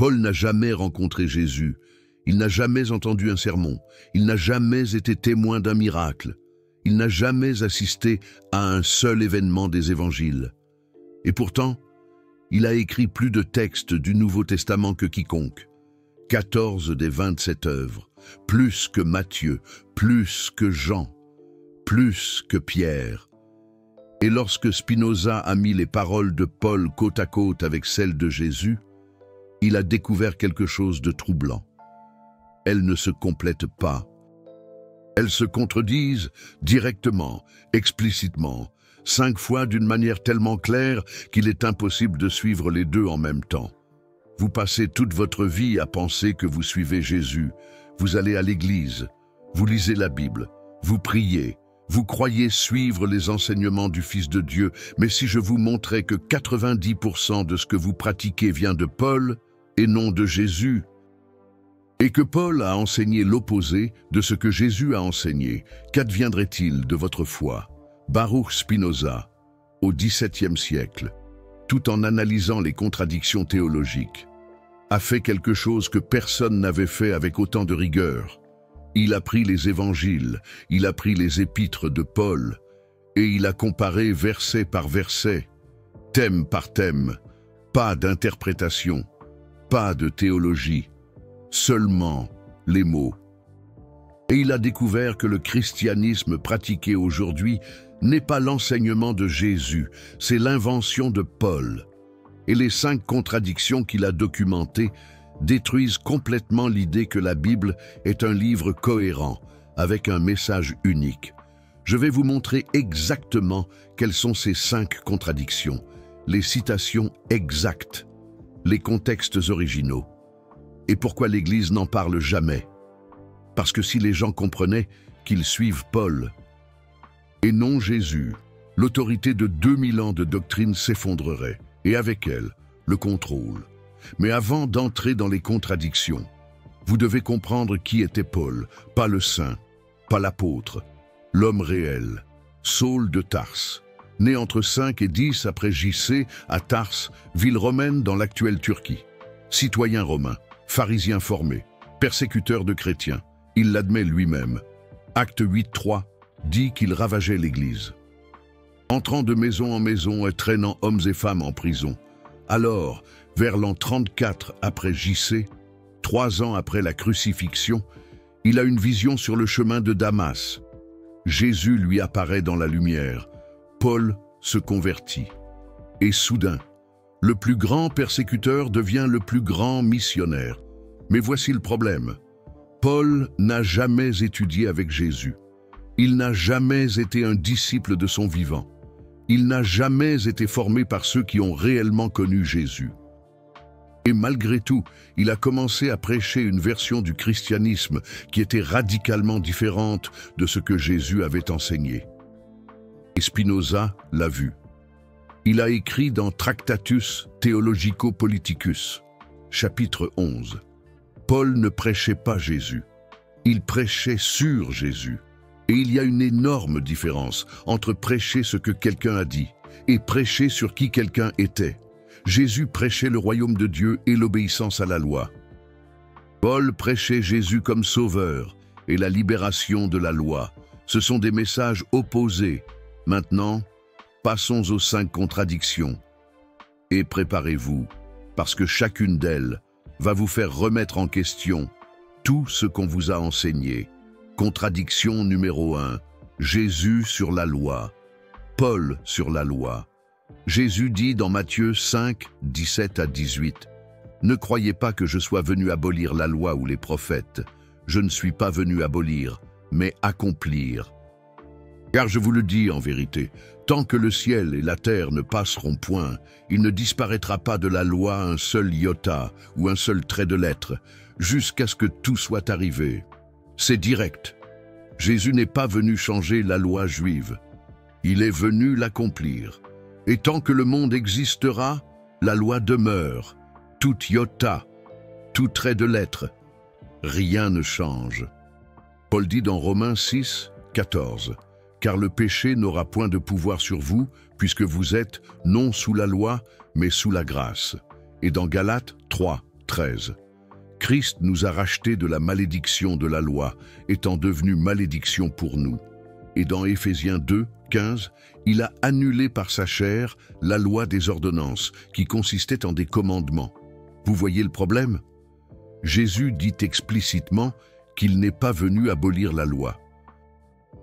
Paul n'a jamais rencontré Jésus, il n'a jamais entendu un sermon, il n'a jamais été témoin d'un miracle, il n'a jamais assisté à un seul événement des évangiles. Et pourtant, il a écrit plus de textes du Nouveau Testament que quiconque. 14 des 27 œuvres, plus que Matthieu, plus que Jean, plus que Pierre. Et lorsque Spinoza a mis les paroles de Paul côte à côte avec celles de Jésus, il a découvert quelque chose de troublant. Elles ne se complètent pas. Elles se contredisent directement, explicitement, 5 fois d'une manière tellement claire qu'il est impossible de suivre les deux en même temps. Vous passez toute votre vie à penser que vous suivez Jésus. Vous allez à l'église, vous lisez la Bible, vous priez, vous croyez suivre les enseignements du Fils de Dieu, mais si je vous montrais que 90% de ce que vous pratiquez vient de Paul et non de Jésus, et que Paul a enseigné l'opposé de ce que Jésus a enseigné, qu'adviendrait-il de votre foi? Baruch Spinoza, au XVIIe siècle, tout en analysant les contradictions théologiques, a fait quelque chose que personne n'avait fait avec autant de rigueur. Il a pris les évangiles, il a pris les épîtres de Paul, et il a comparé verset par verset, thème par thème, pas d'interprétation, pas de théologie, seulement les mots. Et il a découvert que le christianisme pratiqué aujourd'hui n'est pas l'enseignement de Jésus, c'est l'invention de Paul. Et les 5 contradictions qu'il a documentées détruisent complètement l'idée que la Bible est un livre cohérent, avec un message unique. Je vais vous montrer exactement quelles sont ces 5 contradictions, les citations exactes, les contextes originaux. Et pourquoi l'Église n'en parle jamais? Parce que si les gens comprenaient qu'ils suivent Paul et non Jésus, l'autorité de 2000 ans de doctrine s'effondrerait, et avec elle, le contrôle. Mais avant d'entrer dans les contradictions, vous devez comprendre qui était Paul, pas le saint, pas l'apôtre, l'homme réel, Saul de Tarse, né entre 5 et 10 après JC à Tarse, ville romaine dans l'actuelle Turquie. Citoyen romain, pharisien formé, persécuteur de chrétiens, il l'admet lui-même. Acte 8.3 dit qu'il ravageait l'Église, entrant de maison en maison et traînant hommes et femmes en prison. Alors, vers l'an 34 après JC, 3 ans après la crucifixion, il a une vision sur le chemin de Damas. Jésus lui apparaît dans la lumière. Paul se convertit. Et soudain, le plus grand persécuteur devient le plus grand missionnaire. Mais voici le problème. Paul n'a jamais étudié avec Jésus. Il n'a jamais été un disciple de son vivant. Il n'a jamais été formé par ceux qui ont réellement connu Jésus. Et malgré tout, il a commencé à prêcher une version du christianisme qui était radicalement différente de ce que Jésus avait enseigné. Et Spinoza l'a vu. Il a écrit dans Tractatus Theologico-Politicus, chapitre 11. Paul ne prêchait pas Jésus, il prêchait sur Jésus. Et il y a une énorme différence entre prêcher ce que quelqu'un a dit et prêcher sur qui quelqu'un était. Jésus prêchait le royaume de Dieu et l'obéissance à la loi. Paul prêchait Jésus comme sauveur et la libération de la loi. Ce sont des messages opposés. Maintenant, passons aux 5 contradictions. Et préparez-vous, parce que chacune d'elles va vous faire remettre en question tout ce qu'on vous a enseigné. Contradiction numéro 1. Jésus sur la loi. Paul sur la loi. Jésus dit dans Matthieu 5, 17 à 18, « Ne croyez pas que je sois venu abolir la loi ou les prophètes. Je ne suis pas venu abolir, mais accomplir. Car je vous le dis en vérité, tant que le ciel et la terre ne passeront point, il ne disparaîtra pas de la loi un seul iota ou un seul trait de lettre, jusqu'à ce que tout soit arrivé. » C'est direct. Jésus n'est pas venu changer la loi juive. Il est venu l'accomplir. Et tant que le monde existera, la loi demeure. Tout iota, tout trait de lettre. Rien ne change. Paul dit dans Romains 6, 14, « Car le péché n'aura point de pouvoir sur vous, puisque vous êtes non sous la loi, mais sous la grâce. » Et dans Galates 3, 13. Christ nous a rachetés de la malédiction de la loi, étant devenu malédiction pour nous. Et dans Éphésiens 2, 15, il a annulé par sa chair la loi des ordonnances, qui consistait en des commandements. Vous voyez le problème? Jésus dit explicitement qu'il n'est pas venu abolir la loi.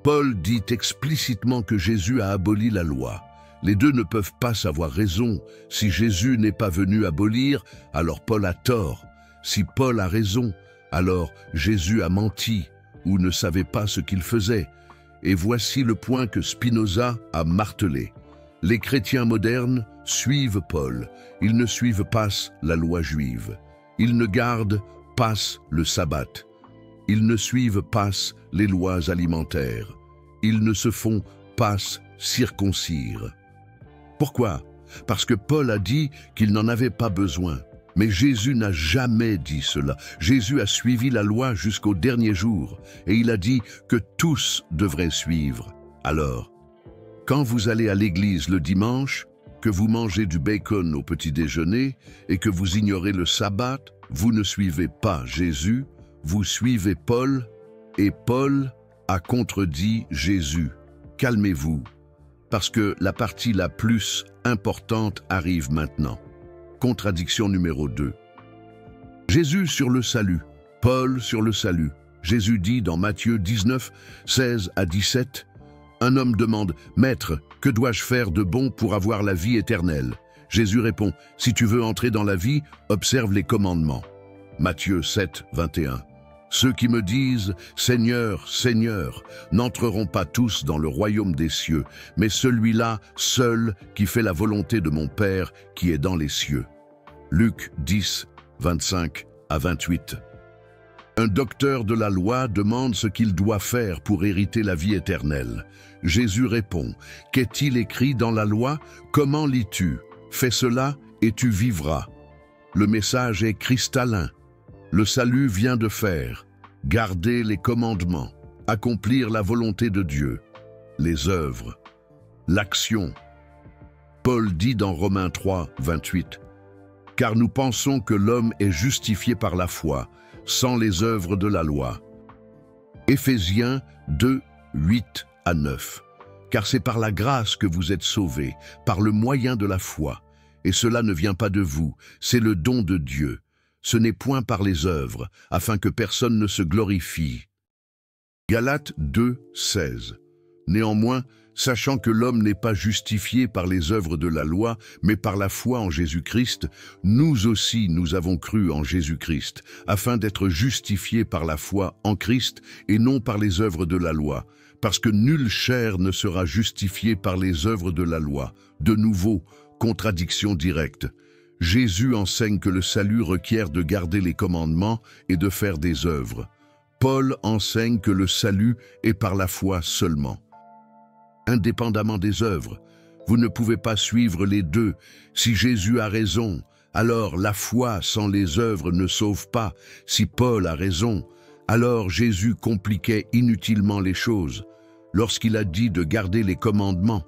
Paul dit explicitement que Jésus a aboli la loi. Les deux ne peuvent pas savoir raison. Si Jésus n'est pas venu abolir, alors Paul a tort. Si Paul a raison, alors Jésus a menti ou ne savait pas ce qu'il faisait. Et voici le point que Spinoza a martelé. Les chrétiens modernes suivent Paul. Ils ne suivent pas la loi juive. Ils ne gardent pas le sabbat. Ils ne suivent pas les lois alimentaires. Ils ne se font pas circoncire. Pourquoi? Parce que Paul a dit qu'il n'en avait pas besoin. Mais Jésus n'a jamais dit cela. Jésus a suivi la loi jusqu'au dernier jour et il a dit que tous devraient suivre. Alors, quand vous allez à l'église le dimanche, que vous mangez du bacon au petit déjeuner et que vous ignorez le sabbat, vous ne suivez pas Jésus, vous suivez Paul et Paul a contredit Jésus. Calmez-vous, parce que la partie la plus importante arrive maintenant. Contradiction numéro 2. Jésus sur le salut, Paul sur le salut. Jésus dit dans Matthieu 19, 16 à 17, « Un homme demande, « Maître, que dois-je faire de bon pour avoir la vie éternelle ?» Jésus répond, « Si tu veux entrer dans la vie, observe les commandements. » Matthieu 7, 21. « Ceux qui me disent, « Seigneur, Seigneur », n'entreront pas tous dans le royaume des cieux, mais celui-là seul qui fait la volonté de mon Père qui est dans les cieux. » Luc 10, 25 à 28. Un docteur de la loi demande ce qu'il doit faire pour hériter la vie éternelle. Jésus répond, « Qu'est-il écrit dans la loi? Comment lis-tu? Fais cela et tu vivras. » Le message est cristallin. Le salut vient de faire, garder les commandements, accomplir la volonté de Dieu, les œuvres, l'action. Paul dit dans Romains 3, 28, « Car nous pensons que l'homme est justifié par la foi, sans les œuvres de la loi. » Éphésiens 2, 8 à 9. « Car c'est par la grâce que vous êtes sauvés, par le moyen de la foi, et cela ne vient pas de vous, c'est le don de Dieu. Ce n'est point par les œuvres, afin que personne ne se glorifie. » Galates 2, 16. Néanmoins, sachant que l'homme n'est pas justifié par les œuvres de la loi, mais par la foi en Jésus-Christ, nous aussi nous avons cru en Jésus-Christ, afin d'être justifiés par la foi en Christ et non par les œuvres de la loi, parce que nulle chair ne sera justifiée par les œuvres de la loi. De nouveau, contradiction directe. Jésus enseigne que le salut requiert de garder les commandements et de faire des œuvres. Paul enseigne que le salut est par la foi seulement. Indépendamment des œuvres, vous ne pouvez pas suivre les deux. Si Jésus a raison, alors la foi sans les œuvres ne sauve pas. Si Paul a raison, alors Jésus compliquait inutilement les choses lorsqu'il a dit de garder les commandements.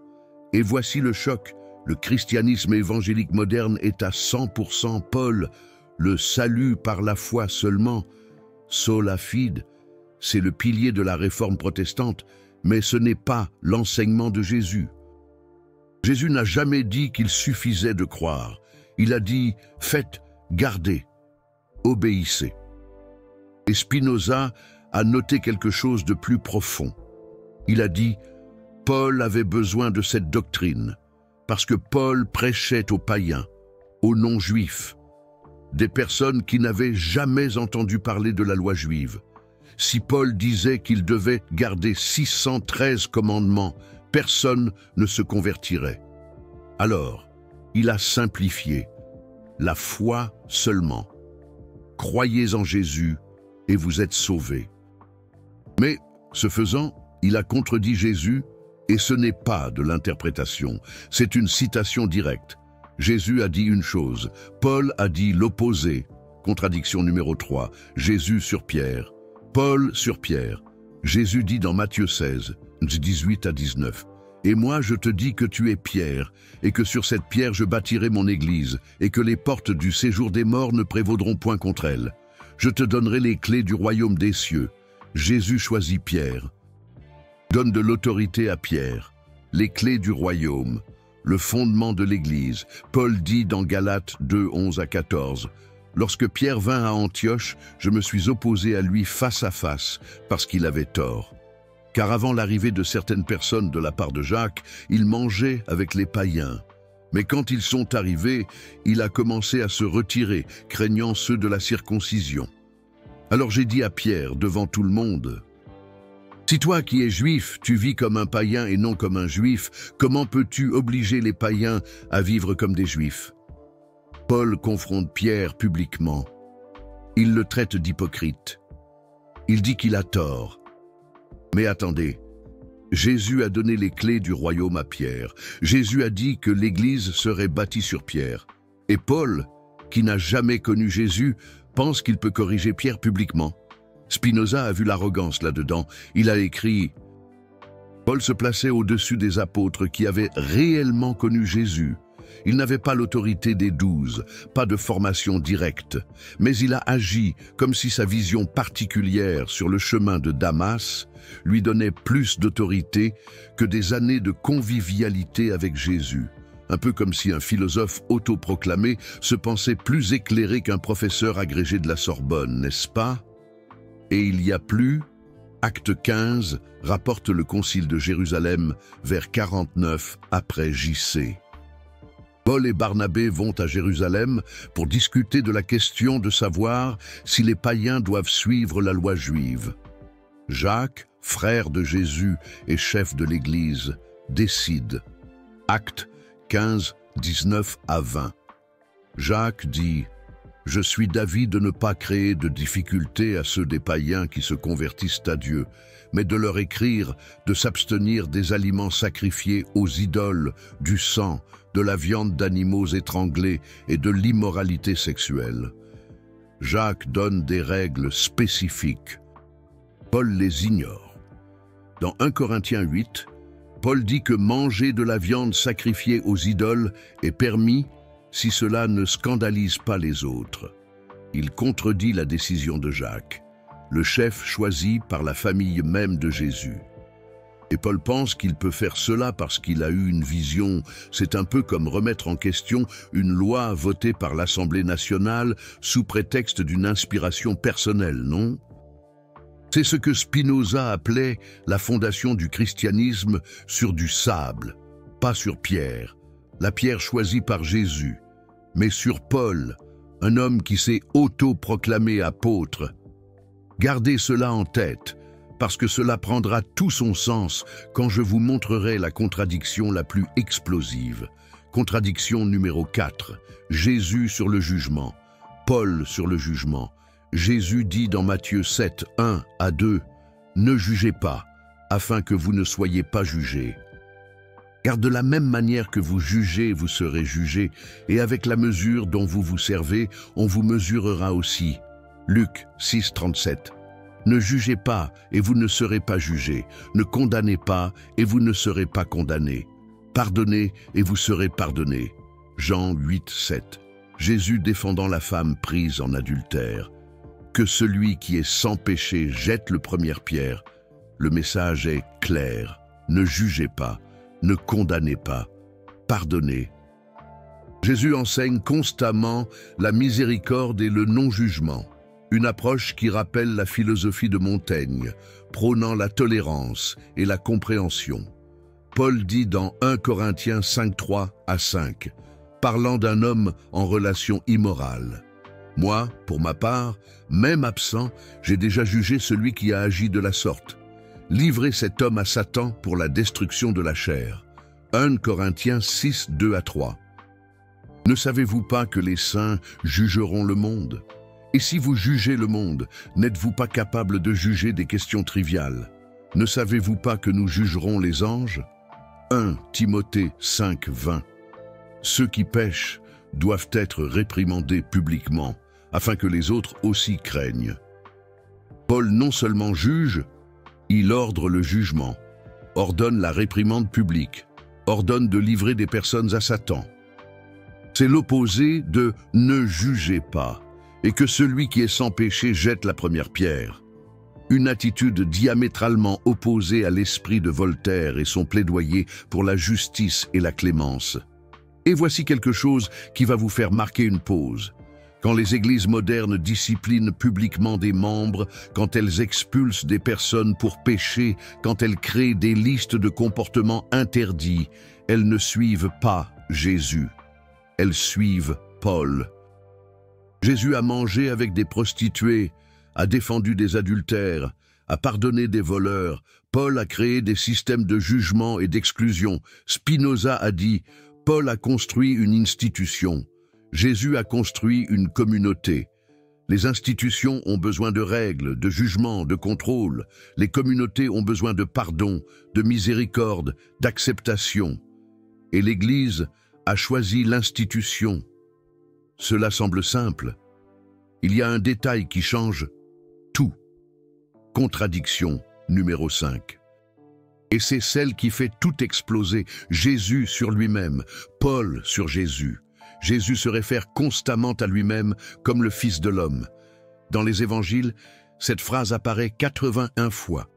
Et voici le choc. Le christianisme évangélique moderne est à 100% Paul, le salut par la foi seulement. Sola fide, c'est le pilier de la réforme protestante, mais ce n'est pas l'enseignement de Jésus. Jésus n'a jamais dit qu'il suffisait de croire. Il a dit « faites, gardez, obéissez ». Et Spinoza a noté quelque chose de plus profond. Il a dit « Paul avait besoin de cette doctrine ». Parce que Paul prêchait aux païens, aux non-juifs, des personnes qui n'avaient jamais entendu parler de la loi juive. Si Paul disait qu'il devait garder 613 commandements, personne ne se convertirait. Alors, il a simplifié, la foi seulement. Croyez en Jésus et vous êtes sauvés. Mais, ce faisant, il a contredit Jésus. Et ce n'est pas de l'interprétation, c'est une citation directe. Jésus a dit une chose, Paul a dit l'opposé. Contradiction numéro 3, Jésus sur Pierre. Paul sur Pierre. Jésus dit dans Matthieu 16, 18 à 19, Et moi je te dis que tu es Pierre, et que sur cette pierre je bâtirai mon église, et que les portes du séjour des morts ne prévaudront point contre elle. Je te donnerai les clés du royaume des cieux. Jésus choisit Pierre. Donne de l'autorité à Pierre, les clés du royaume, le fondement de l'église. Paul dit dans Galates 2, 11 à 14, « Lorsque Pierre vint à Antioche, je me suis opposé à lui face à face, parce qu'il avait tort. Car avant l'arrivée de certaines personnes de la part de Jacques, il mangeait avec les païens. Mais quand ils sont arrivés, il a commencé à se retirer, craignant ceux de la circoncision. Alors j'ai dit à Pierre, devant tout le monde, « Si toi qui es juif, tu vis comme un païen et non comme un juif, comment peux-tu obliger les païens à vivre comme des juifs ?» Paul confronte Pierre publiquement. Il le traite d'hypocrite. Il dit qu'il a tort. Mais attendez, Jésus a donné les clés du royaume à Pierre. Jésus a dit que l'Église serait bâtie sur Pierre. Et Paul, qui n'a jamais connu Jésus, pense qu'il peut corriger Pierre publiquement. Spinoza a vu l'arrogance là-dedans. Il a écrit « Paul se plaçait au-dessus des apôtres qui avaient réellement connu Jésus. Il n'avait pas l'autorité des 12, pas de formation directe, mais il a agi comme si sa vision particulière sur le chemin de Damas lui donnait plus d'autorité que des années de convivialité avec Jésus. Un peu comme si un philosophe autoproclamé se pensait plus éclairé qu'un professeur agrégé de la Sorbonne, n'est-ce pas? Et il y a plus, Acte 15 rapporte le concile de Jérusalem vers 49 après J.C. Paul et Barnabé vont à Jérusalem pour discuter de la question de savoir si les païens doivent suivre la loi juive. Jacques, frère de Jésus et chef de l'Église, décide. Acte 15, 19 à 20. Jacques dit « Je suis d'avis de ne pas créer de difficultés à ceux des païens qui se convertissent à Dieu, mais de leur écrire de s'abstenir des aliments sacrifiés aux idoles, du sang, de la viande d'animaux étranglés et de l'immoralité sexuelle. » Jacques donne des règles spécifiques. Paul les ignore. Dans 1 Corinthiens 8, Paul dit que manger de la viande sacrifiée aux idoles est permis si cela ne scandalise pas les autres. Il contredit la décision de Jacques, le chef choisi par la famille même de Jésus. Et Paul pense qu'il peut faire cela parce qu'il a eu une vision. C'est un peu comme remettre en question une loi votée par l'Assemblée nationale sous prétexte d'une inspiration personnelle, non? C'est ce que Spinoza appelait la fondation du christianisme sur du sable, pas sur pierre, la pierre choisie par Jésus, mais sur Paul, un homme qui s'est auto-proclamé apôtre. Gardez cela en tête, parce que cela prendra tout son sens quand je vous montrerai la contradiction la plus explosive. Contradiction numéro 4, Jésus sur le jugement, Paul sur le jugement. Jésus dit dans Matthieu 7, 1 à 2, « Ne jugez pas, afin que vous ne soyez pas jugés. Car de la même manière que vous jugez, vous serez jugés, et avec la mesure dont vous vous servez, on vous mesurera aussi. » Luc 6, 37. Ne jugez pas, et vous ne serez pas jugés. Ne condamnez pas, et vous ne serez pas condamnés. Pardonnez, et vous serez pardonnés. Jean 8, 7. Jésus défendant la femme prise en adultère. Que celui qui est sans péché jette le première pierre. Le message est clair. Ne jugez pas, ne condamnez pas, pardonnez. Jésus enseigne constamment la miséricorde et le non-jugement. Une approche qui rappelle la philosophie de Montaigne, prônant la tolérance et la compréhension. Paul dit dans 1 Corinthiens 5, 3 à 5, parlant d'un homme en relation immorale. Moi, pour ma part, même absent, j'ai déjà jugé celui qui a agi de la sorte. Livrez cet homme à Satan pour la destruction de la chair. 1 Corinthiens 6, 2 à 3. Ne savez-vous pas que les saints jugeront le monde ? Et si vous jugez le monde, n'êtes-vous pas capable de juger des questions triviales? Ne savez-vous pas que nous jugerons les anges? 1 Timothée 5, 20. Ceux qui pêchent doivent être réprimandés publiquement, afin que les autres aussi craignent. Paul non seulement juge, il ordre le jugement. ordonne la réprimande publique, ordonne de livrer des personnes à Satan. C'est l'opposé de « ne jugez pas » et que celui qui est sans péché jette la première pierre. Une attitude diamétralement opposée à l'esprit de Voltaire et son plaidoyer pour la justice et la clémence. Et voici quelque chose qui va vous faire marquer une pause. Quand les églises modernes disciplinent publiquement des membres, quand elles expulsent des personnes pour péché, quand elles créent des listes de comportements interdits, elles ne suivent pas Jésus. Elles suivent Paul. Jésus a mangé avec des prostituées, a défendu des adultères, a pardonné des voleurs. Paul a créé des systèmes de jugement et d'exclusion. Spinoza a dit « Paul a construit une institution ». Jésus a construit une communauté. Les institutions ont besoin de règles, de jugement, de contrôle. Les communautés ont besoin de pardon, de miséricorde, d'acceptation. Et l'Église a choisi l'institution. Cela semble simple. Il y a un détail qui change tout. Contradiction numéro 5. Et c'est celle qui fait tout exploser. Jésus sur lui-même, Paul sur Jésus. Jésus se réfère constamment à lui-même comme le Fils de l'homme. Dans les évangiles, cette phrase apparaît 81 fois.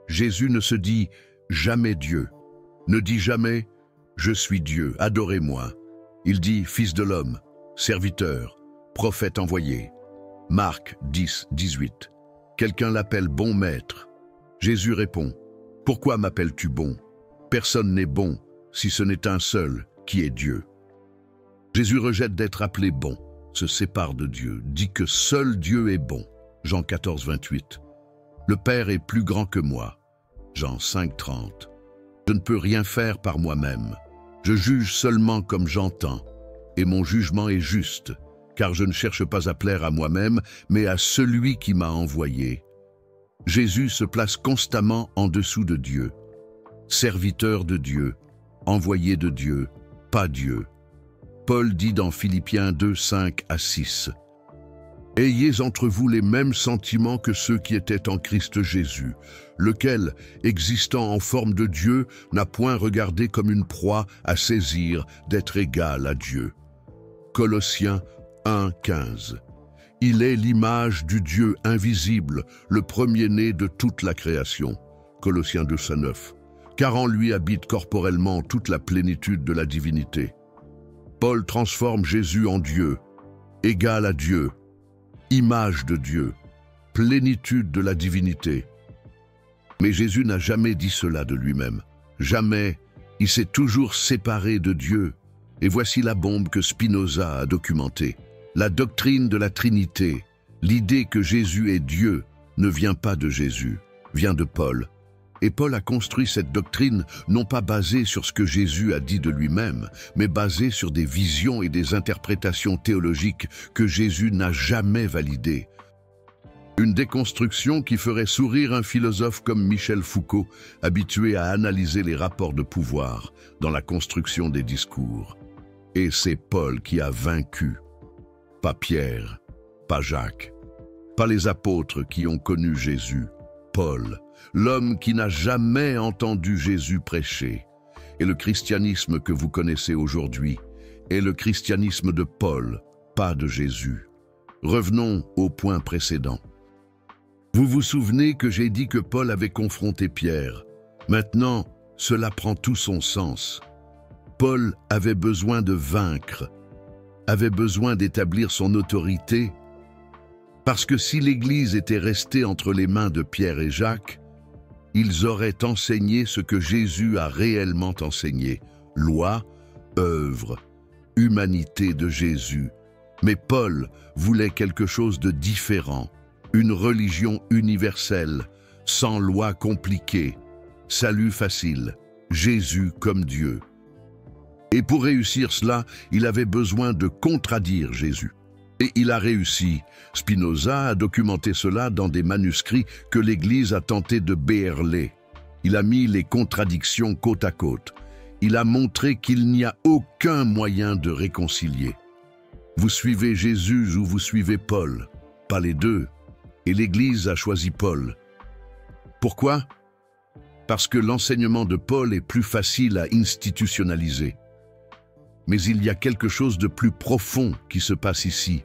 Jésus ne se dit jamais Dieu, ne dit jamais je suis Dieu, adorez-moi. Il dit Fils de l'homme, serviteur, prophète envoyé. Marc 10, 18. Quelqu'un l'appelle bon maître. Jésus répond pourquoi m'appelles-tu bon? Personne n'est bon si ce n'est un seul qui est Dieu. Jésus rejette d'être appelé bon, se sépare de Dieu, dit que seul Dieu est bon. Jean 14, 28. Le Père est plus grand que moi. Jean 5, 30. Je ne peux rien faire par moi-même. Je juge seulement comme j'entends, et mon jugement est juste, car je ne cherche pas à plaire à moi-même, mais à celui qui m'a envoyé. Jésus se place constamment en dessous de Dieu. Serviteur de Dieu, envoyé de Dieu, pas Dieu. Paul dit dans Philippiens 2, 5 à 6. « Ayez entre vous les mêmes sentiments que ceux qui étaient en Christ Jésus, lequel, existant en forme de Dieu, n'a point regardé comme une proie à saisir d'être égal à Dieu. » Colossiens 1, 15. « Il est l'image du Dieu invisible, le premier-né de toute la création. » Colossiens 2, 9. « Car en lui habite corporellement toute la plénitude de la divinité. » Paul transforme Jésus en Dieu, égal à Dieu, image de Dieu, plénitude de la divinité. Mais Jésus n'a jamais dit cela de lui-même. Jamais. Il s'est toujours séparé de Dieu. Et voici la bombe que Spinoza a documentée. La doctrine de la Trinité, l'idée que Jésus est Dieu, ne vient pas de Jésus, vient de Paul. Et Paul a construit cette doctrine non pas basée sur ce que Jésus a dit de lui-même, mais basée sur des visions et des interprétations théologiques que Jésus n'a jamais validées. Une déconstruction qui ferait sourire un philosophe comme Michel Foucault, habitué à analyser les rapports de pouvoir dans la construction des discours. Et c'est Paul qui a vaincu, pas Pierre, pas Jacques, pas les apôtres qui ont connu Jésus, Paul, l'homme qui n'a jamais entendu Jésus prêcher. Et le christianisme que vous connaissez aujourd'hui est le christianisme de Paul, pas de Jésus. Revenons au point précédent. Vous vous souvenez que j'ai dit que Paul avait confronté Pierre. Maintenant, cela prend tout son sens. Paul avait besoin de vaincre, avait besoin d'établir son autorité, parce que si l'Église était restée entre les mains de Pierre et Jacques, ils auraient enseigné ce que Jésus a réellement enseigné, loi, œuvre, humanité de Jésus. Mais Paul voulait quelque chose de différent, une religion universelle, sans loi compliquée, salut facile, Jésus comme Dieu. Et pour réussir cela, il avait besoin de contradire Jésus. Et il a réussi. Spinoza a documenté cela dans des manuscrits que l'Église a tenté de béerler. Il a mis les contradictions côte à côte. Il a montré qu'il n'y a aucun moyen de réconcilier. Vous suivez Jésus ou vous suivez Paul, pas les deux. Et l'Église a choisi Paul. Pourquoi? parce que l'enseignement de Paul est plus facile à institutionnaliser. Mais il y a quelque chose de plus profond qui se passe ici.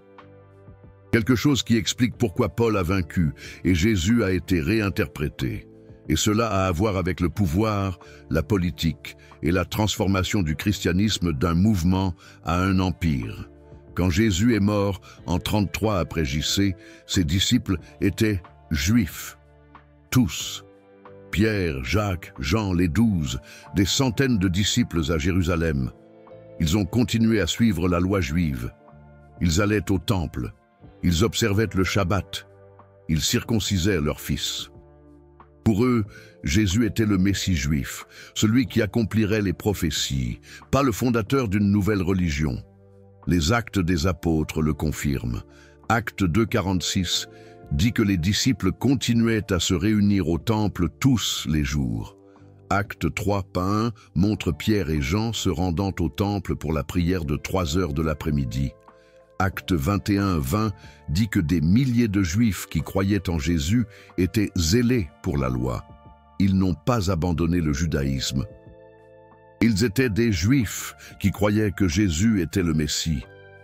Quelque chose qui explique pourquoi Paul a vaincu et Jésus a été réinterprété. Et cela a à voir avec le pouvoir, la politique et la transformation du christianisme d'un mouvement à un empire. Quand Jésus est mort en 33 après JC, ses disciples étaient juifs. Tous. Pierre, Jacques, Jean, les 12, des centaines de disciples à Jérusalem. Ils ont continué à suivre la loi juive. Ils allaient au temple. Ils observaient le Shabbat. Ils circoncisaient leurs fils. Pour eux, Jésus était le Messie juif, celui qui accomplirait les prophéties, pas le fondateur d'une nouvelle religion. Les actes des apôtres le confirment. Acte 2,46 dit que les disciples continuaient à se réunir au temple tous les jours. Acte 3,1 montre Pierre et Jean se rendant au temple pour la prière de 3 heures de l'après-midi. Acte 21,20 dit que des milliers de Juifs qui croyaient en Jésus étaient zélés pour la loi. Ils n'ont pas abandonné le judaïsme. Ils étaient des Juifs qui croyaient que Jésus était le Messie.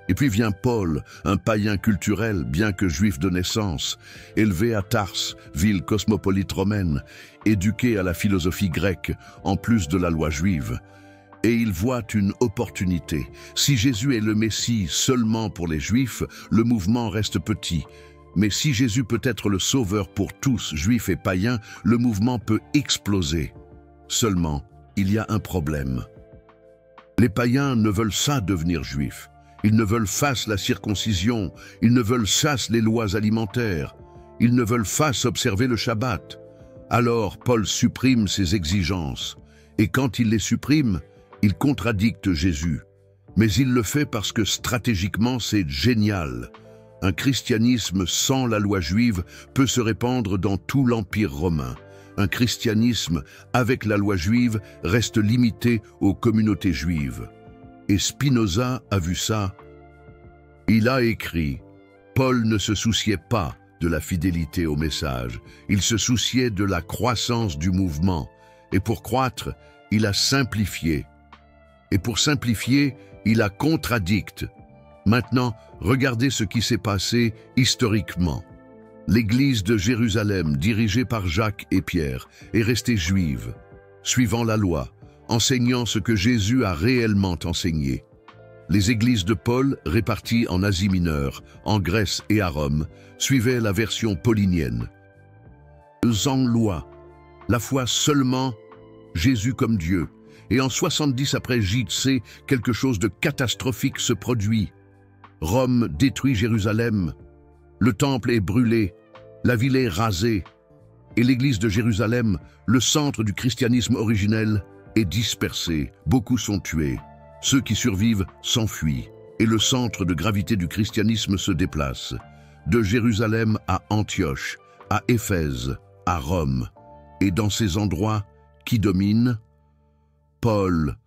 Et puis vient Paul, un païen culturel, bien que juif de naissance, élevé à Tarse, ville cosmopolite romaine, éduqué à la philosophie grecque, en plus de la loi juive. Et il voit une opportunité. Si Jésus est le Messie seulement pour les Juifs, le mouvement reste petit. Mais si Jésus peut être le sauveur pour tous, Juifs et païens, le mouvement peut exploser. Seulement, il y a un problème. Les païens ne veulent pas devenir juifs. Ils ne veulent pas la circoncision. Ils ne veulent pas les lois alimentaires. Ils ne veulent pas observer le Shabbat. Alors Paul supprime ces exigences. Et quand il les supprime, il contradicte Jésus. Mais il le fait parce que stratégiquement c'est génial. Un christianisme sans la loi juive peut se répandre dans tout l'Empire romain. Un christianisme avec la loi juive reste limité aux communautés juives. Et Spinoza a vu ça. Il a écrit « Paul ne se souciait pas de la fidélité au message, il se souciait de la croissance du mouvement. Et pour croître, il a simplifié. Et pour simplifier, il a contradicte. Maintenant, regardez ce qui s'est passé historiquement. L'église de Jérusalem, dirigée par Jacques et Pierre, est restée juive, suivant la loi, enseignant ce que Jésus a réellement enseigné. Les églises de Paul, réparties en Asie mineure, en Grèce et à Rome, suivaient la version paulinienne. Sans loi, la foi seulement, Jésus comme Dieu. Et en 70 après JC, quelque chose de catastrophique se produit. Rome détruit Jérusalem, le temple est brûlé, la ville est rasée, et l'église de Jérusalem, le centre du christianisme originel, est dispersé, beaucoup sont tués. Ceux qui survivent s'enfuient, et le centre de gravité du christianisme se déplace, de Jérusalem à Antioche, à Éphèse, à Rome. Et dans ces endroits, qui domine? Paul.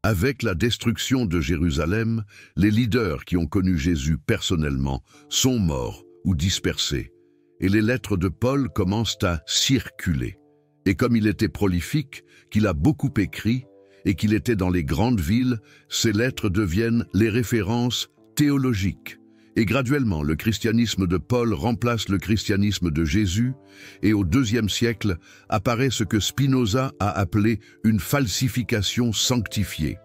Avec la destruction de Jérusalem, les leaders qui ont connu Jésus personnellement sont morts ou dispersés, et les lettres de Paul commencent à circuler. Et comme il était prolifique, qu'il a beaucoup écrit, et qu'il était dans les grandes villes, ces lettres deviennent les références théologiques. Et graduellement, le christianisme de Paul remplace le christianisme de Jésus, et au IIe siècle apparaît ce que Spinoza a appelé une falsification sanctifiée.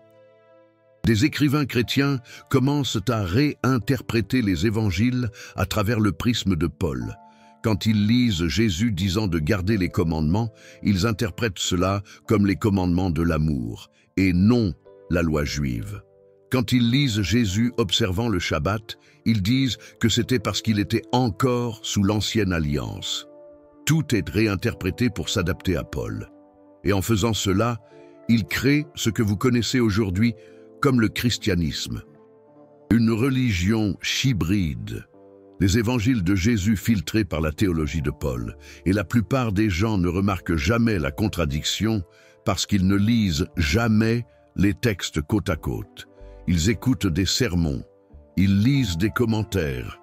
Des écrivains chrétiens commencent à réinterpréter les évangiles à travers le prisme de Paul. Quand ils lisent Jésus disant de garder les commandements, ils interprètent cela comme les commandements de l'amour, et non la loi juive. Quand ils lisent Jésus observant le Shabbat, ils disent que c'était parce qu'il était encore sous l'ancienne alliance. Tout est réinterprété pour s'adapter à Paul. Et en faisant cela, ils créent ce que vous connaissez aujourd'hui comme le christianisme. Une religion hybride. Les évangiles de Jésus filtrés par la théologie de Paul. Et la plupart des gens ne remarquent jamais la contradiction parce qu'ils ne lisent jamais les textes côte à côte. Ils écoutent des sermons, ils lisent des commentaires,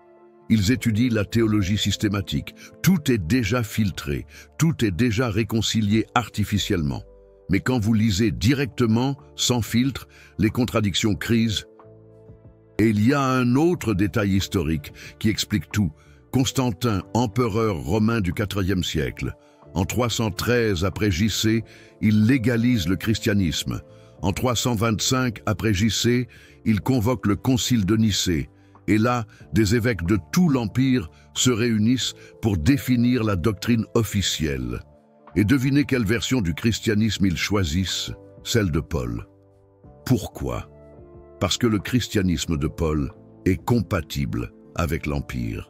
Ils étudient la théologie systématique. Tout est déjà filtré, tout est déjà réconcilié artificiellement. Mais quand vous lisez directement, sans filtre, les contradictions crisent. Et il y a un autre détail historique qui explique tout. Constantin, empereur romain du IVe siècle. En 313 après JC, il légalise le christianisme. En 325 après JC, il convoque le concile de Nicée. Et là, des évêques de tout l'Empire se réunissent pour définir la doctrine officielle. Et devinez quelle version du christianisme ils choisissent, celle de Paul. Pourquoi? Parce que le christianisme de Paul est compatible avec l'Empire.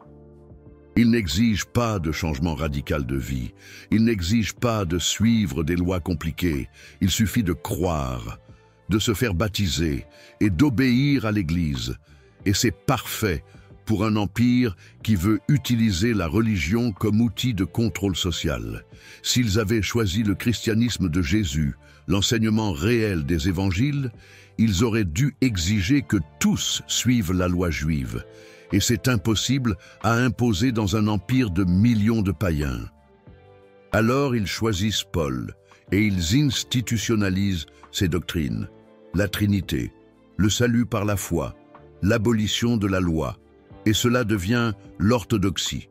Il n'exige pas de changement radical de vie, il n'exige pas de suivre des lois compliquées, il suffit de croire, de se faire baptiser et d'obéir à l'Église. Et c'est parfait pour un empire qui veut utiliser la religion comme outil de contrôle social. S'ils avaient choisi le christianisme de Jésus, l'enseignement réel des évangiles, ils auraient dû exiger que tous suivent la loi juive. Et c'est impossible à imposer dans un empire de millions de païens. Alors ils choisissent Paul et ils institutionnalisent ses doctrines. La Trinité, le salut par la foi, l'abolition de la loi. Et cela devient l'orthodoxie.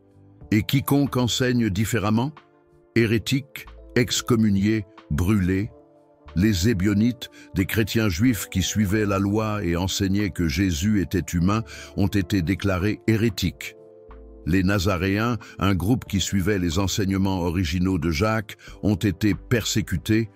Et quiconque enseigne différemment, hérétique, excommunié, brûlé. Les Ébionites, des chrétiens juifs qui suivaient la loi et enseignaient que Jésus était humain, ont été déclarés hérétiques. Les Nazaréens, un groupe qui suivait les enseignements originaux de Jacques, ont été persécutés.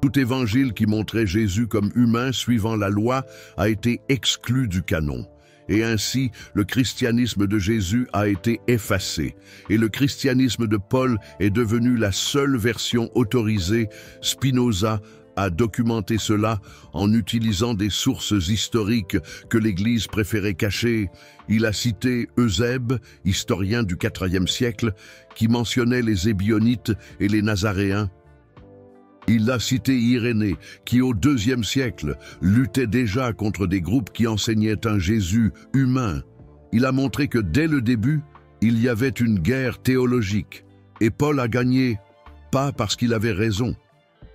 Tout évangile qui montrait Jésus comme humain suivant la loi a été exclu du canon. Et ainsi, le christianisme de Jésus a été effacé. Et le christianisme de Paul est devenu la seule version autorisée. Spinoza a documenté cela en utilisant des sources historiques que l'Église préférait cacher. Il a cité Eusèbe, historien du IVe siècle, qui mentionnait les Ébionites et les Nazaréens. Il a cité Irénée, qui au IIe siècle luttait déjà contre des groupes qui enseignaient un Jésus humain. Il a montré que dès le début, il y avait une guerre théologique. Et Paul a gagné, pas parce qu'il avait raison,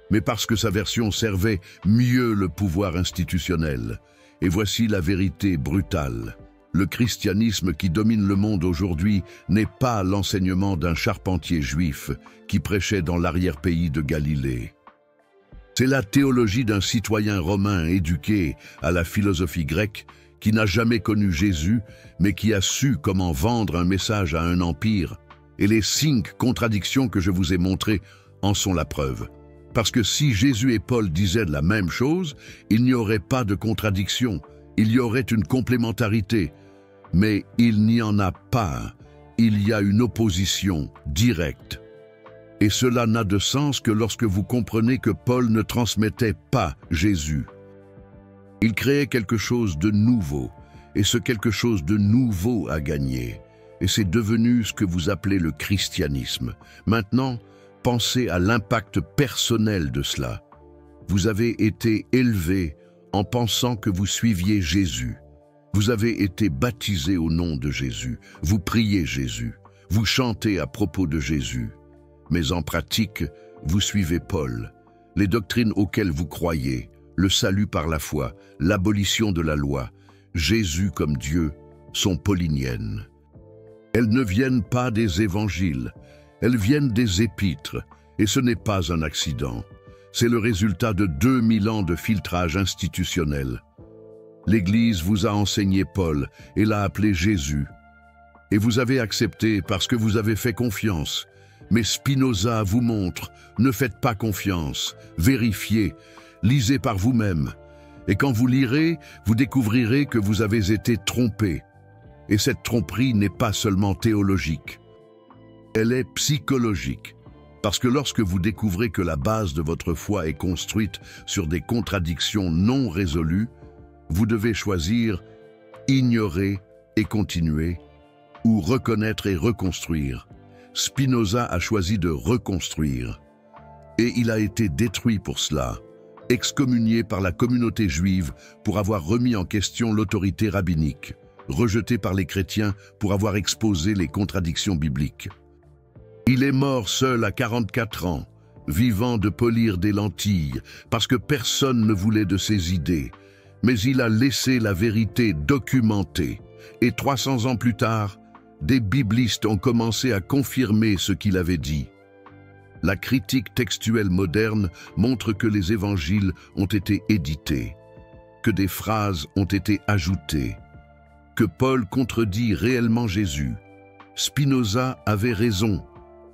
mais parce que sa version servait mieux le pouvoir institutionnel. Et voici la vérité brutale. Le christianisme qui domine le monde aujourd'hui n'est pas l'enseignement d'un charpentier juif qui prêchait dans l'arrière-pays de Galilée. C'est la théologie d'un citoyen romain éduqué à la philosophie grecque qui n'a jamais connu Jésus, mais qui a su comment vendre un message à un empire. Et les 5 contradictions que je vous ai montrées en sont la preuve. Parce que si Jésus et Paul disaient la même chose, il n'y aurait pas de contradiction, il y aurait une complémentarité. Mais il n'y en a pas, il y a une opposition directe. Et cela n'a de sens que lorsque vous comprenez que Paul ne transmettait pas Jésus. Il créait quelque chose de nouveau, et ce quelque chose de nouveau a gagné. Et c'est devenu ce que vous appelez le christianisme. Maintenant, pensez à l'impact personnel de cela. Vous avez été élevé en pensant que vous suiviez Jésus. Vous avez été baptisé au nom de Jésus. Vous priez Jésus. Vous chantez à propos de Jésus. Mais en pratique, vous suivez Paul. Les doctrines auxquelles vous croyez, le salut par la foi, l'abolition de la loi, Jésus comme Dieu, sont pauliniennes. Elles ne viennent pas des évangiles, elles viennent des épîtres, et ce n'est pas un accident. C'est le résultat de 2000 ans de filtrage institutionnel. L'Église vous a enseigné Paul et l'a appelé Jésus. Et vous avez accepté parce que vous avez fait confiance. Mais Spinoza vous montre, ne faites pas confiance, vérifiez, lisez par vous-même. Et quand vous lirez, vous découvrirez que vous avez été trompé. Et cette tromperie n'est pas seulement théologique, elle est psychologique. Parce que lorsque vous découvrez que la base de votre foi est construite sur des contradictions non résolues, vous devez choisir ignorer et continuer, ou reconnaître et reconstruire. Spinoza a choisi de reconstruire, et il a été détruit pour cela, excommunié par la communauté juive pour avoir remis en question l'autorité rabbinique. rejeté par les chrétiens pour avoir exposé les contradictions bibliques. Il est mort seul à 44 ans, vivant de polir des lentilles, parce que personne ne voulait de ses idées. Mais il a laissé la vérité documentée. Et 300 ans plus tard, des biblistes ont commencé à confirmer ce qu'il avait dit. La critique textuelle moderne montre que les évangiles ont été édités, que des phrases ont été ajoutées, que Paul contredit réellement Jésus. Spinoza avait raison,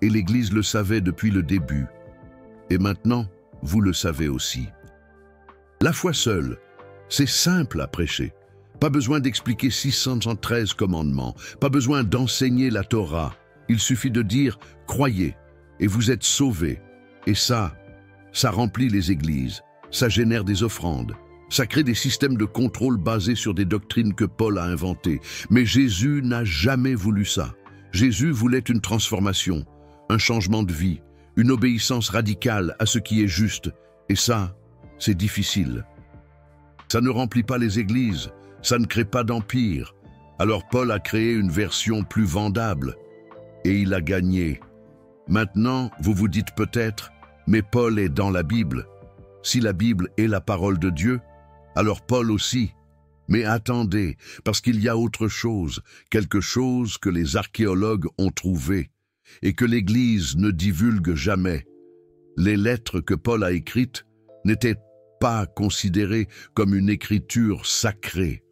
et l'Église le savait depuis le début. Et maintenant, vous le savez aussi. La foi seule, c'est simple à prêcher. Pas besoin d'expliquer 613 commandements, pas besoin d'enseigner la Torah. Il suffit de dire « croyez » et vous êtes sauvés. Et ça remplit les églises, ça génère des offrandes, ça crée des systèmes de contrôle basés sur des doctrines que Paul a inventées. Mais Jésus n'a jamais voulu ça. Jésus voulait une transformation, un changement de vie, une obéissance radicale à ce qui est juste. Et ça, c'est difficile. Ça ne remplit pas les églises, ça ne crée pas d'empire. Alors Paul a créé une version plus vendable. Et il a gagné. Maintenant, vous vous dites peut-être, mais Paul est dans la Bible. Si la Bible est la parole de Dieu, alors Paul aussi. Mais attendez, parce qu'il y a autre chose, quelque chose que les archéologues ont trouvé et que l'Église ne divulgue jamais. Les lettres que Paul a écrites n'étaient pas considérées comme une écriture sacrée.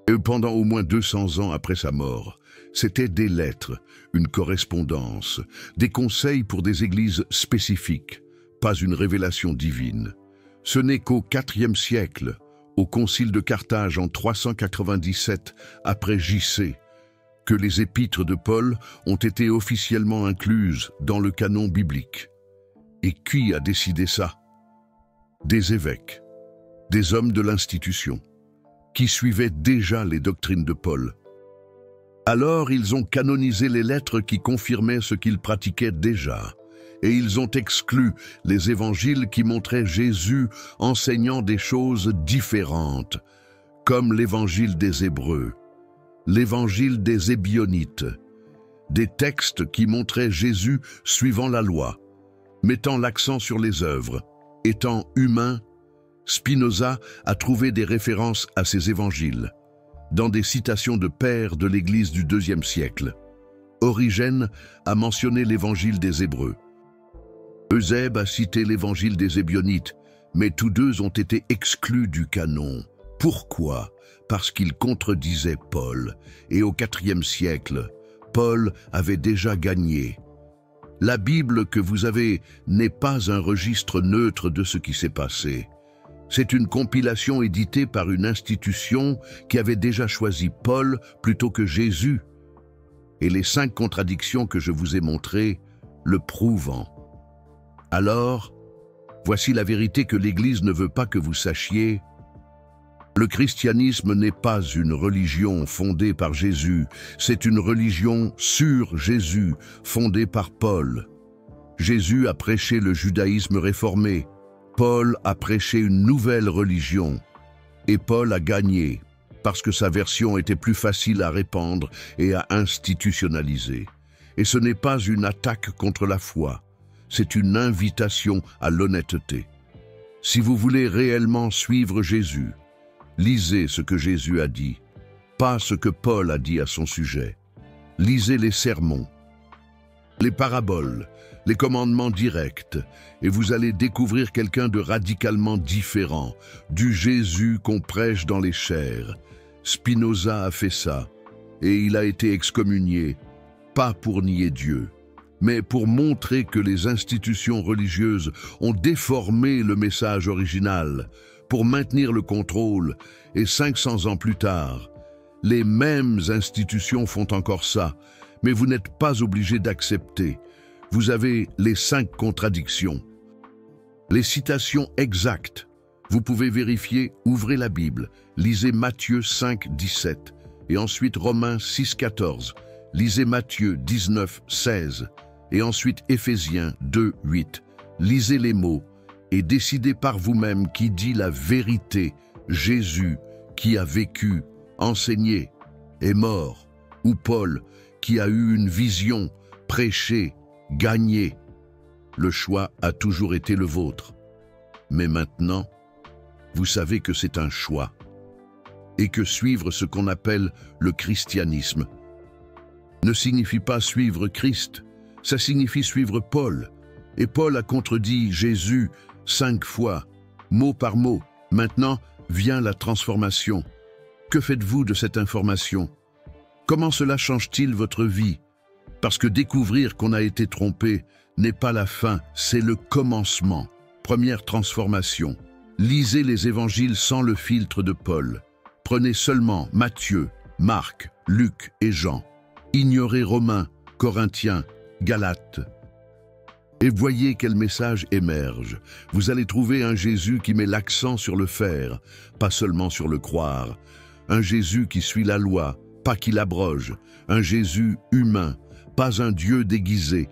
Et pendant au moins 200 ans après sa mort, c'étaient des lettres, une correspondance, des conseils pour des églises spécifiques, pas une révélation divine. Ce n'est qu'au IVe siècle, au Concile de Carthage en 397 après J.C., que les épîtres de Paul ont été officiellement incluses dans le canon biblique. Et qui a décidé ça? Des évêques, des hommes de l'institution, qui suivaient déjà les doctrines de Paul. Alors ils ont canonisé les lettres qui confirmaient ce qu'ils pratiquaient déjà, et ils ont exclu les évangiles qui montraient Jésus enseignant des choses différentes, comme l'évangile des Hébreux, l'évangile des Ébionites, des textes qui montraient Jésus suivant la loi, mettant l'accent sur les œuvres. Étant humain, Spinoza a trouvé des références à ces évangiles, dans des citations de pères de l'Église du IIe siècle. Origène a mentionné l'évangile des Hébreux. Eusèbe a cité l'évangile des Ébionites, mais tous deux ont été exclus du canon. Pourquoi? Parce qu'ils contredisaient Paul, et au IVe siècle, Paul avait déjà gagné. La Bible que vous avez n'est pas un registre neutre de ce qui s'est passé. C'est une compilation éditée par une institution qui avait déjà choisi Paul plutôt que Jésus. Et les 5 contradictions que je vous ai montrées le prouvent. Alors, voici la vérité que l'Église ne veut pas que vous sachiez. Le christianisme n'est pas une religion fondée par Jésus, c'est une religion sur Jésus, fondée par Paul. Jésus a prêché le judaïsme réformé. Paul a prêché une nouvelle religion. Et Paul a gagné, parce que sa version était plus facile à répandre et à institutionnaliser. Et ce n'est pas une attaque contre la foi, c'est une invitation à l'honnêteté. Si vous voulez réellement suivre Jésus, lisez ce que Jésus a dit, pas ce que Paul a dit à son sujet. Lisez les sermons, les paraboles, les commandements directs, et vous allez découvrir quelqu'un de radicalement différent, du Jésus qu'on prêche dans les chairs. Spinoza a fait ça, et il a été excommunié, pas pour nier Dieu, mais pour montrer que les institutions religieuses ont déformé le message original, pour maintenir le contrôle, et 500 ans plus tard, les mêmes institutions font encore ça, mais vous n'êtes pas obligé d'accepter. Vous avez les 5 contradictions. Les citations exactes. Vous pouvez vérifier, ouvrez la Bible, lisez Matthieu 5, 17, et ensuite Romains 6, 14, lisez Matthieu 19, 16, et ensuite Éphésiens 2, 8. Lisez les mots et décidez par vous-même qui dit la vérité, Jésus, qui a vécu, enseigné, est mort, ou Paul, qui a eu une vision, prêché, gagné. Le choix a toujours été le vôtre. Mais maintenant, vous savez que c'est un choix, et que suivre ce qu'on appelle le christianisme ne signifie pas suivre Christ, ça signifie suivre Paul. Et Paul a contredit Jésus 5 fois, mot par mot. Maintenant vient la transformation. Que faites-vous de cette information? Comment cela change-t-il votre vie? Parce que découvrir qu'on a été trompé n'est pas la fin, c'est le commencement. Première transformation. Lisez les évangiles sans le filtre de Paul. Prenez seulement Matthieu, Marc, Luc et Jean. Ignorez Romains, Corinthiens, Galates. Et voyez quel message émerge. Vous allez trouver un Jésus qui met l'accent sur le faire, pas seulement sur le croire. Un Jésus qui suit la loi, pas qui l'abroge. Un Jésus humain, pas un Dieu déguisé.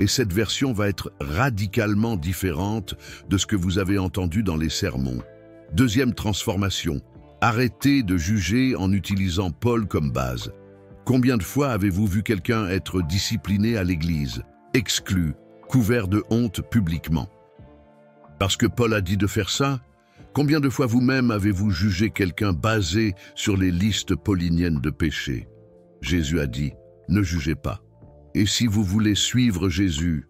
Et cette version va être radicalement différente de ce que vous avez entendu dans les sermons. Deuxième transformation. Arrêtez de juger en utilisant Paul comme base. Combien de fois avez-vous vu quelqu'un être discipliné à l'église, exclu, couvert de honte publiquement? Parce que Paul a dit de faire ça? Combien de fois vous-même avez-vous jugé quelqu'un basé sur les listes pauliniennes de péché? Jésus a dit, ne jugez pas. Et si vous voulez suivre Jésus,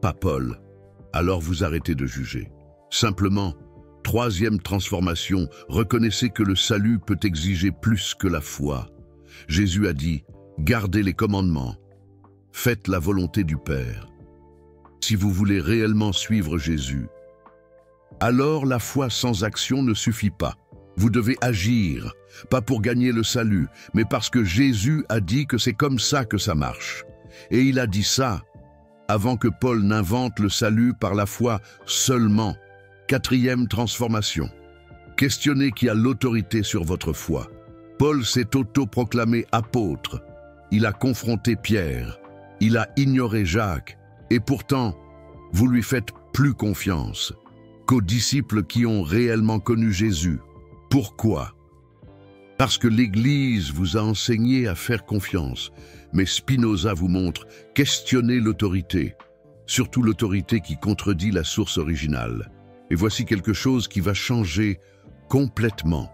pas Paul, alors vous arrêtez de juger. Simplement, troisième transformation, reconnaissez que le salut peut exiger plus que la foi. Jésus a dit, gardez les commandements, faites la volonté du Père. Si vous voulez réellement suivre Jésus, alors la foi sans action ne suffit pas. Vous devez agir, pas pour gagner le salut, mais parce que Jésus a dit que c'est comme ça que ça marche. Et il a dit ça avant que Paul n'invente le salut par la foi seulement. Quatrième transformation. Questionnez qui a l'autorité sur votre foi. Paul s'est autoproclamé apôtre. Il a confronté Pierre. Il a ignoré Jacques. Et pourtant, vous lui faites plus confiance qu'aux disciples qui ont réellement connu Jésus. Pourquoi? Parce que l'Église vous a enseigné à faire confiance. Mais Spinoza vous montre, questionnez l'autorité, surtout l'autorité qui contredit la source originale. Et voici quelque chose qui va changer complètement.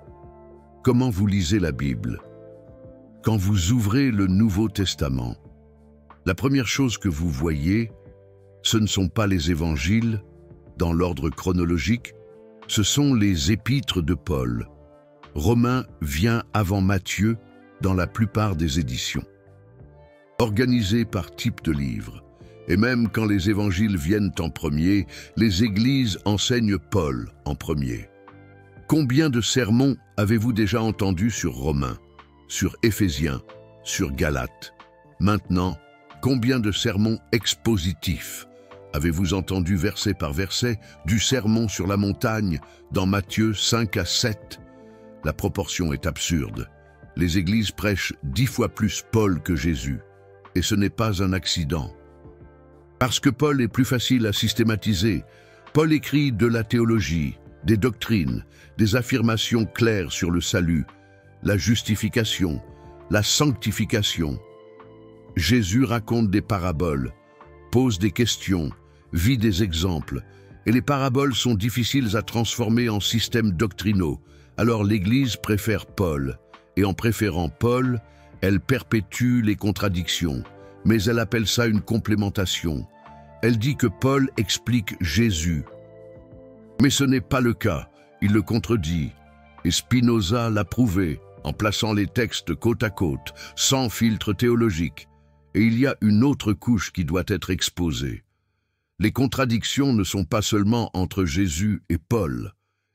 Comment vous lisez la Bible? Quand vous ouvrez le Nouveau Testament, la première chose que vous voyez, ce ne sont pas les évangiles, dans l'ordre chronologique, ce sont les épîtres de Paul. Romains vient avant Matthieu dans la plupart des éditions. Organisés par type de livre, et même quand les évangiles viennent en premier, les églises enseignent Paul en premier. Combien de sermons avez-vous déjà entendus sur Romains, sur Éphésiens, sur Galates? Maintenant, combien de sermons expositifs avez-vous entendu verset par verset du sermon sur la montagne dans Matthieu 5 à 7? La proportion est absurde. Les églises prêchent 10 fois plus Paul que Jésus. Et ce n'est pas un accident. Parce que Paul est plus facile à systématiser, Paul écrit de la théologie, des doctrines, des affirmations claires sur le salut, la justification, la sanctification. Jésus raconte des paraboles, pose des questions, vit des exemples, et les paraboles sont difficiles à transformer en systèmes doctrinaux. Alors l'Église préfère Paul, et en préférant Paul, elle perpétue les contradictions, mais elle appelle ça une complémentation. Elle dit que Paul explique Jésus. Mais ce n'est pas le cas, il le contredit. Et Spinoza l'a prouvé en plaçant les textes côte à côte, sans filtre théologique. Et il y a une autre couche qui doit être exposée. Les contradictions ne sont pas seulement entre Jésus et Paul,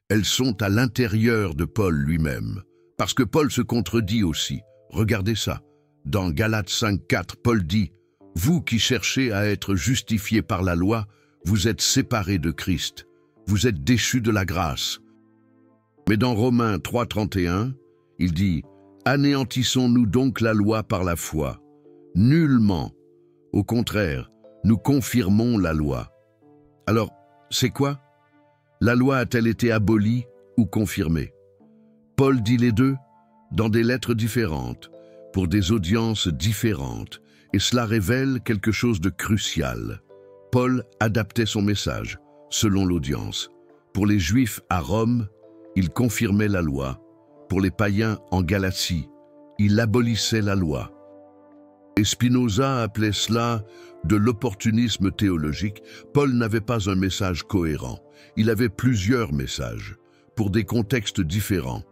elles sont à l'intérieur de Paul lui-même. Parce que Paul se contredit aussi. Regardez ça. Dans Galates 5,4, Paul dit « Vous qui cherchez à être justifiés par la loi, vous êtes séparés de Christ. Vous êtes déchus de la grâce. » Mais dans Romains 3,31, il dit « Anéantissons-nous donc la loi par la foi? Nullement. Au contraire, nous confirmons la loi. » Alors, c'est quoi? La loi a-t-elle été abolie ou confirmée? Paul dit les deux, dans des lettres différentes, pour des audiences différentes, et cela révèle quelque chose de crucial. Paul adaptait son message selon l'audience. Pour les Juifs à Rome, il confirmait la loi. Pour les païens en Galatie, il abolissait la loi. Et Spinoza appelait cela de l'opportunisme théologique. Paul n'avait pas un message cohérent. Il avait plusieurs messages, pour des contextes différents.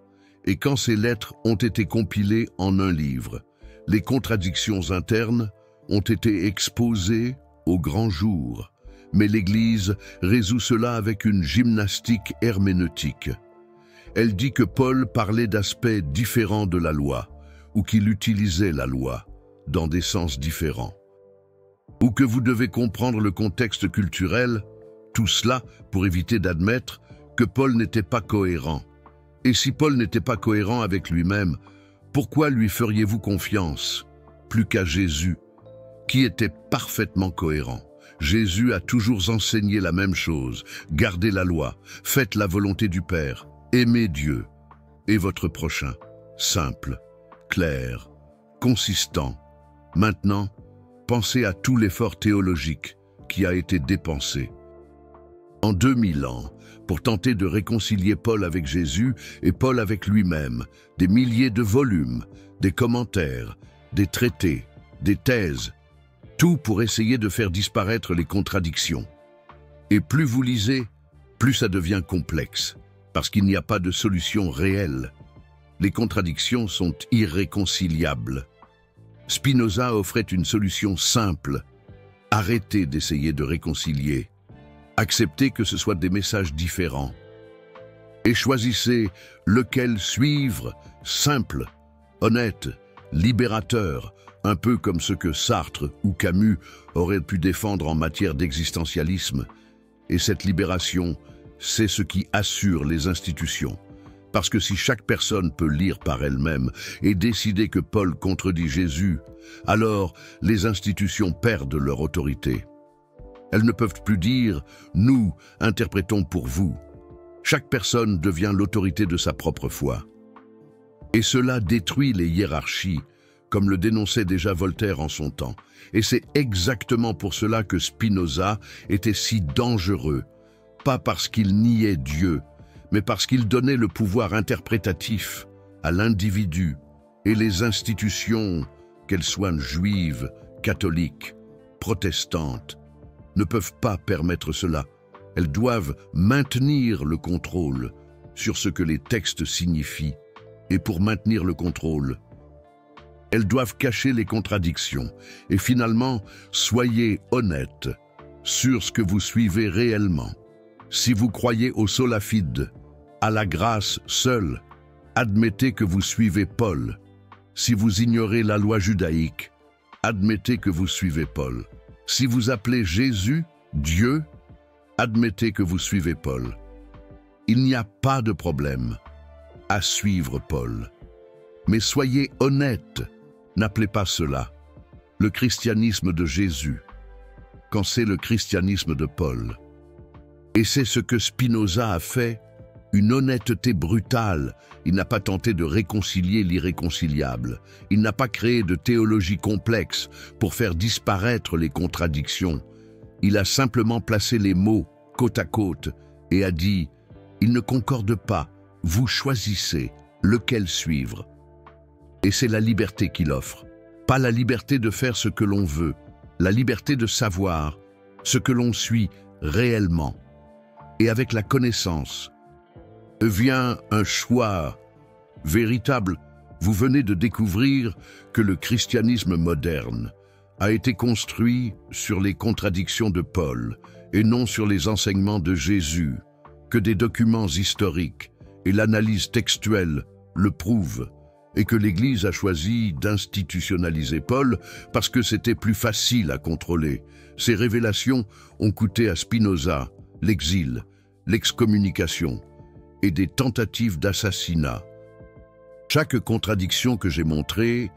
Et quand ces lettres ont été compilées en un livre, les contradictions internes ont été exposées au grand jour. Mais l'Église résout cela avec une gymnastique herméneutique. Elle dit que Paul parlait d'aspects différents de la loi, ou qu'il utilisait la loi dans des sens différents. Ou que vous devez comprendre le contexte culturel, tout cela pour éviter d'admettre que Paul n'était pas cohérent. Et si Paul n'était pas cohérent avec lui-même, pourquoi lui feriez-vous confiance plus qu'à Jésus, qui était parfaitement cohérent? Jésus a toujours enseigné la même chose: gardez la loi, faites la volonté du Père, aimez Dieu et votre prochain. Simple, clair, consistant. Maintenant, pensez à tout l'effort théologique qui a été dépensé en 2000 ans pour tenter de réconcilier Paul avec Jésus et Paul avec lui-même. Des milliers de volumes, des commentaires, des traités, des thèses, tout pour essayer de faire disparaître les contradictions. Et plus vous lisez, plus ça devient complexe, parce qu'il n'y a pas de solution réelle. Les contradictions sont irréconciliables. Spinoza offrait une solution simple: arrêtez d'essayer de réconcilier. Acceptez que ce soient des messages différents. Et choisissez lequel suivre, simple, honnête, libérateur, un peu comme ce que Sartre ou Camus auraient pu défendre en matière d'existentialisme. Et cette libération, c'est ce qui assure les institutions. Parce que si chaque personne peut lire par elle-même et décider que Paul contredit Jésus, alors les institutions perdent leur autorité. Elles ne peuvent plus dire « nous interprétons pour vous ». Chaque personne devient l'autorité de sa propre foi. Et cela détruit les hiérarchies, comme le dénonçait déjà Voltaire en son temps. Et c'est exactement pour cela que Spinoza était si dangereux, pas parce qu'il niait Dieu, mais parce qu'il donnait le pouvoir interprétatif à l'individu et les institutions, qu'elles soient juives, catholiques, protestantes, ne peuvent pas permettre cela. Elles doivent maintenir le contrôle sur ce que les textes signifient. Et pour maintenir le contrôle, elles doivent cacher les contradictions. Et finalement, soyez honnêtes sur ce que vous suivez réellement. Si vous croyez au sola fide, à la grâce seule, admettez que vous suivez Paul. Si vous ignorez la loi judaïque, admettez que vous suivez Paul. Si vous appelez Jésus Dieu, admettez que vous suivez Paul. Il n'y a pas de problème à suivre Paul. Mais soyez honnêtes, n'appelez pas cela le christianisme de Jésus, quand c'est le christianisme de Paul. Et c'est ce que Spinoza a fait, une honnêteté brutale. Il n'a pas tenté de réconcilier l'irréconciliable. Il n'a pas créé de théologie complexe pour faire disparaître les contradictions. Il a simplement placé les mots côte à côte et a dit « Ils ne concordent pas, vous choisissez lequel suivre ». Et c'est la liberté qu'il offre. Pas la liberté de faire ce que l'on veut, la liberté de savoir ce que l'on suit réellement. Et avec la connaissance vient un choix véritable. Vous venez de découvrir que le christianisme moderne a été construit sur les contradictions de Paul et non sur les enseignements de Jésus, que des documents historiques et l'analyse textuelle le prouvent, et que l'Église a choisi d'institutionnaliser Paul parce que c'était plus facile à contrôler. Ces révélations ont coûté à Spinoza l'exil, l'excommunication et des tentatives d'assassinat. Chaque contradiction que j'ai montrée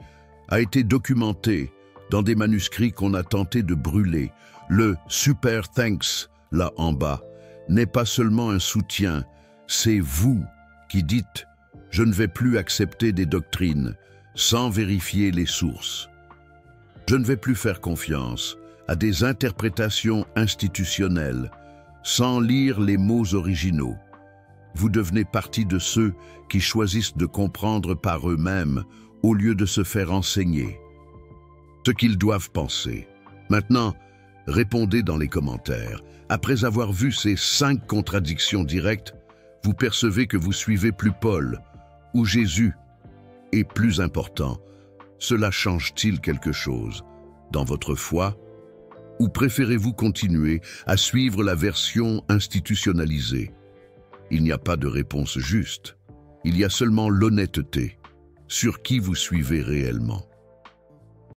a été documentée dans des manuscrits qu'on a tenté de brûler. Le « super thanks » là en bas n'est pas seulement un soutien, c'est vous qui dites « je ne vais plus accepter des doctrines ». sans vérifier les sources. Je ne vais plus faire confiance à des interprétations institutionnelles, sans lire les mots originaux. Vous devenez partie de ceux qui choisissent de comprendre par eux-mêmes au lieu de se faire enseigner ce qu'ils doivent penser. Maintenant, répondez dans les commentaires. Après avoir vu ces 5 contradictions directes, vous percevez que vous suivez plus Paul ou Jésus. Et plus important, cela change-t-il quelque chose dans votre foi? Ou préférez-vous continuer à suivre la version institutionnalisée? Il n'y a pas de réponse juste. Il y a seulement l'honnêteté. Sur qui vous suivez réellement?